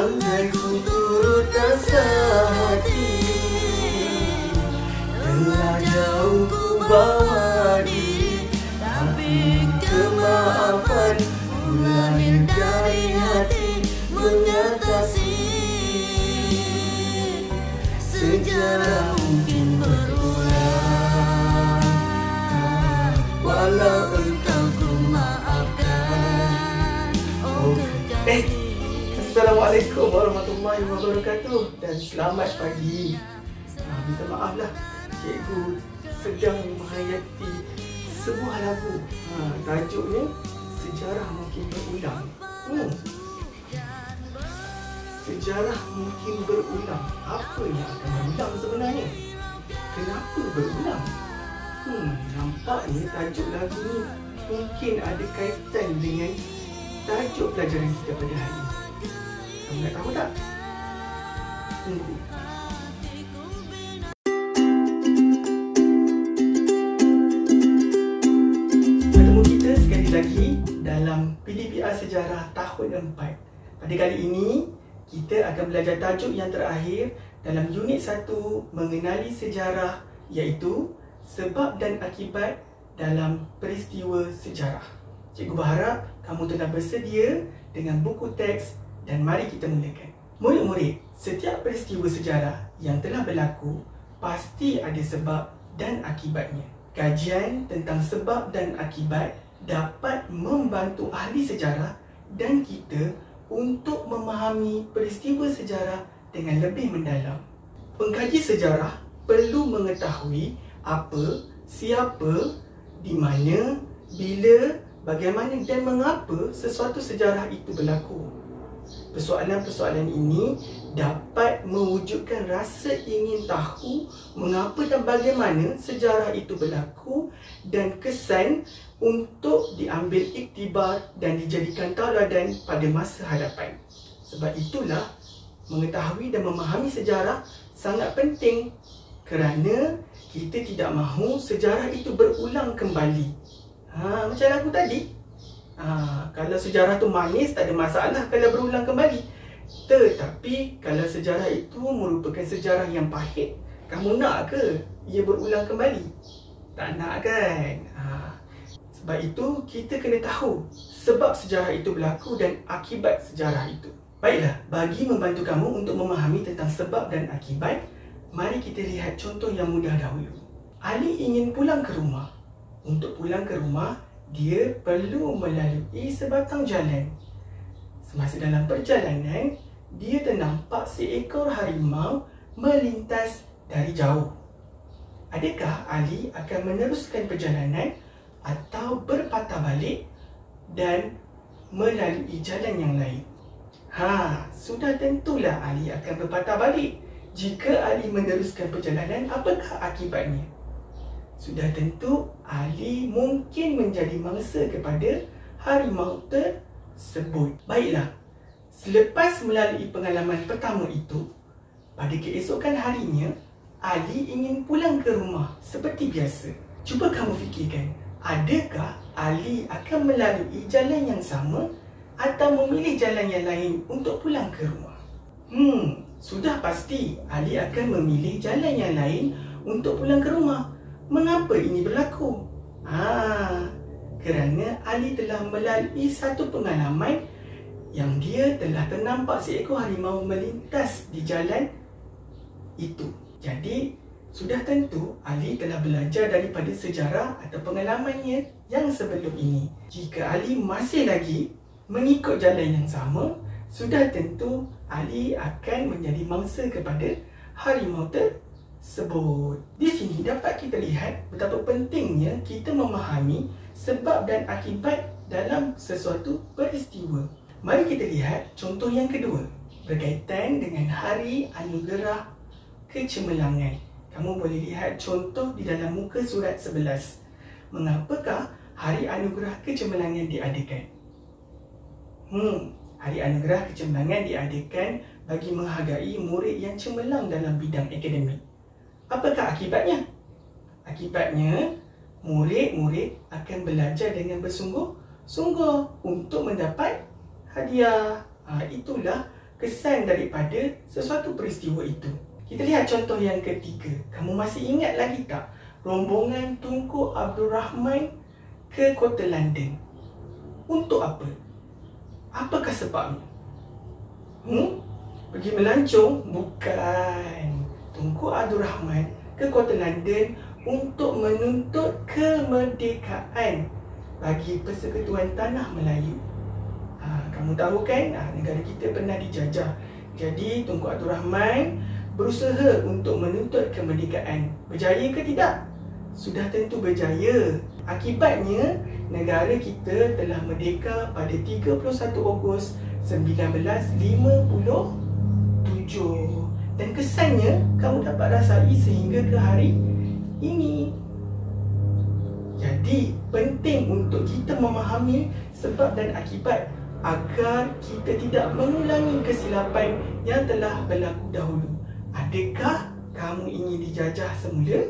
Andai ku turut asa hati, telah jauh ku bawa diri, tapi kemaafan ku lahir dari hati mengatasi. Sejarah mungkin berulang, walau engkau ku maafkan. Oh kekasih. Assalamualaikum warahmatullahi wabarakatuh dan selamat pagi. Minta maaflah, cikgu sedang menghayati sebuah lagu. Tajuknya Sejarah Mungkin Berulang. Sejarah mungkin berulang. Apa yang akan berulang sebenarnya? Kenapa berulang? Nampaknya tajuk lagu ni mungkin ada kaitan dengan tajuk pelajaran kita pada hari ini. Kamu nak tahu tak? Tunggu. Bertemu kita sekali lagi dalam PDPR Sejarah tahun 4. Pada kali ini, kita akan belajar tajuk yang terakhir dalam unit 1 mengenali sejarah, iaitu sebab dan akibat dalam peristiwa sejarah. Cikgu berharap kamu telah bersedia dengan buku teks dan mari kita mulakan. Murid-murid, setiap peristiwa sejarah yang telah berlaku pasti ada sebab dan akibatnya. Kajian tentang sebab dan akibat dapat membantu ahli sejarah dan kita untuk memahami peristiwa sejarah dengan lebih mendalam. Pengkaji sejarah perlu mengetahui apa, siapa, di mana, bila, bagaimana dan mengapa sesuatu sejarah itu berlaku. Persoalan-persoalan ini dapat mewujudkan rasa ingin tahu mengapa dan bagaimana sejarah itu berlaku dan kesan untuk diambil iktibar dan dijadikan tauladan pada masa hadapan. Sebab itulah mengetahui dan memahami sejarah sangat penting kerana kita tidak mahu sejarah itu berulang kembali. Macam lagu tadi. Kalau sejarah tu manis, tak ada masalah kalau berulang kembali. Tetapi kalau sejarah itu merupakan sejarah yang pahit, kamu nak ke ia berulang kembali? Tak nak kan? Sebab itu kita kena tahu sebab sejarah itu berlaku dan akibat sejarah itu. Baiklah, bagi membantu kamu untuk memahami tentang sebab dan akibat, mari kita lihat contoh yang mudah dahulu. Ali ingin pulang ke rumah. Untuk pulang ke rumah, dia perlu melalui sebatang jalan. Semasa dalam perjalanan, dia ternampak seekor harimau melintas dari jauh. Adakah Ali akan meneruskan perjalanan atau berpatah balik dan melalui jalan yang lain? Sudah tentulah Ali akan berpatah balik. Jika Ali meneruskan perjalanan, apakah akibatnya? Sudah tentu Ali mungkin menjadi mangsa kepada harimau tersebut. Baiklah, selepas melalui pengalaman pertama itu, pada keesokan harinya, Ali ingin pulang ke rumah seperti biasa. Cuba kamu fikirkan, adakah Ali akan melalui jalan yang sama atau memilih jalan yang lain untuk pulang ke rumah? Sudah pasti Ali akan memilih jalan yang lain untuk pulang ke rumah. Mengapa ini berlaku? Kerana Ali telah melalui satu pengalaman yang dia telah ternampak seekor harimau melintas di jalan itu. Jadi, sudah tentu Ali telah belajar daripada sejarah atau pengalamannya yang sebelum ini. Jika Ali masih lagi mengikut jalan yang sama, sudah tentu Ali akan menjadi mangsa kepada harimau tersebut. Di sini dapat kita lihat betapa pentingnya kita memahami sebab dan akibat dalam sesuatu peristiwa. Mari kita lihat contoh yang kedua berkaitan dengan Hari Anugerah Kecemerlangan. Kamu boleh lihat contoh di dalam muka surat 11. Mengapakah Hari Anugerah Kecemerlangan diadakan? Hari Anugerah Kecemerlangan diadakan bagi menghargai murid yang cemerlang dalam bidang akademik. Apakah akibatnya? Akibatnya, murid-murid akan belajar dengan bersungguh-sungguh untuk mendapat hadiah. Itulah kesan daripada sesuatu peristiwa itu. Kita lihat contoh yang ketiga. Kamu masih ingat lagi tak rombongan Tunku Abdul Rahman ke kota London? Untuk apa? Apakah sebabnya? Pergi melancong? Bukan. Tunku Abdul Rahman ke kota London untuk menuntut kemerdekaan bagi Persekutuan Tanah Melayu. Kamu tahu kan, negara kita pernah dijajah. Jadi Tunku Abdul Rahman berusaha untuk menuntut kemerdekaan. Berjaya ke tidak? Sudah tentu berjaya. Akibatnya, negara kita telah merdeka pada 31 Ogos 1957. Dan kesannya kamu dapat rasai sehingga ke hari ini. Jadi, penting untuk kita memahami sebab dan akibat agar kita tidak mengulangi kesilapan yang telah berlaku dahulu. Adakah kamu ingin dijajah semula?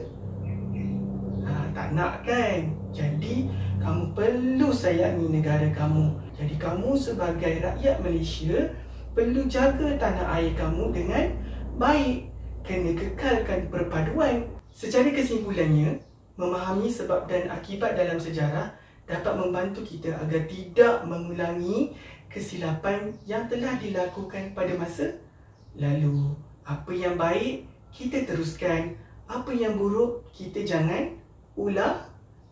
Tak nak kan? Jadi, kamu perlu sayangi negara kamu. Jadi, kamu sebagai rakyat Malaysia perlu jaga tanah air kamu dengan baik. Kena kekalkan perpaduan. Secara kesimpulannya, memahami sebab dan akibat dalam sejarah dapat membantu kita agar tidak mengulangi kesilapan yang telah dilakukan pada masa lalu. Apa yang baik, kita teruskan. Apa yang buruk, kita jangan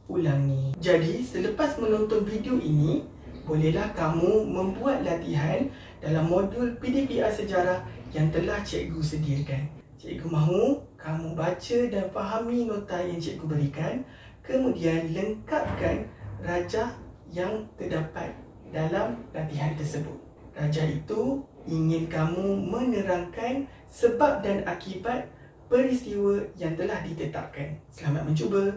ulangi. Jadi, selepas menonton video ini, bolehlah kamu membuat latihan dalam modul PDPR Sejarah yang telah cikgu sediakan. Cikgu mahu kamu baca dan fahami nota yang cikgu berikan, kemudian lengkapkan rajah yang terdapat dalam latihan tersebut. Rajah itu ingin kamu menerangkan sebab dan akibat peristiwa yang telah ditetapkan. Selamat mencuba.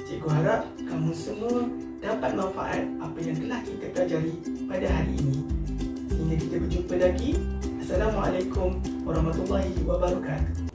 Cikgu harap kamu semua dapat manfaat apa yang telah kita pelajari pada hari ini. Sehingga kita berjumpa lagi. Assalamualaikum warahmatullahi wabarakatuh.